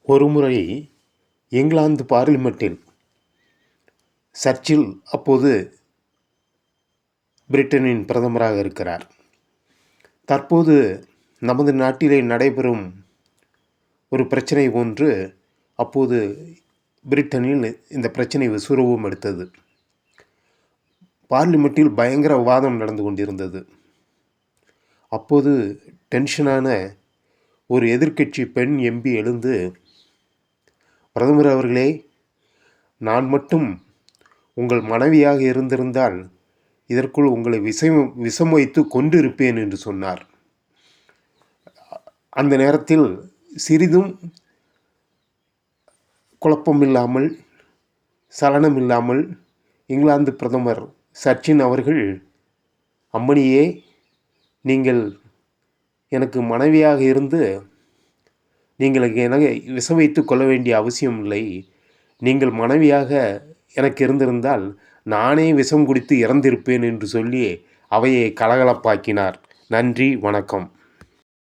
ஒருமுறை இங்கிலாந்து பார்லிமெண்ட்டில் சர்ச்சில் அப்போது பிரிட்டனின் பிரதமராக இருக்கிறார். தற்போது நமது நாட்டிலே நடைபெறும் ஒரு பிரச்சனை ஒன்று அப்போது பிரிட்டனில் இந்த பிரச்சனை விஸ்வரூபம் எடுத்தது. பார்லிமெண்ட்டில் பயங்கர விவாதம் நடந்து கொண்டிருந்தது. அப்போது டென்ஷனான ஒரு எதிர்க்கட்சி பெண் எம்பி எழுந்து, பிரதமர் அவர்களே, நான் மட்டும் உங்கள் மனைவியாக இருந்திருந்தால் இதற்குள் உங்களை விஷம் வைத்து கொண்டிருப்பேன் என்று சொன்னார். அந்த நேரத்தில் சிறிதும் குழப்பமில்லாமல், சலனமில்லாமல் இங்கிலாந்து பிரதமர் சர்ச்சின் அவர்கள், அம்மணியே, நீங்கள் எனக்கு மனைவியாக இருந்து நீங்கள் எனக்கு விஷம் வைத்து கொள்ள வேண்டிய அவசியம் இல்லை. நீங்கள் மனைவியாக எனக்கு இருந்திருந்தால் நானே விஷம் குடித்து இறந்திருப்பேன் என்று சொல்லி அவையை கலகலப்பாக்கினார். நன்றி, வணக்கம்.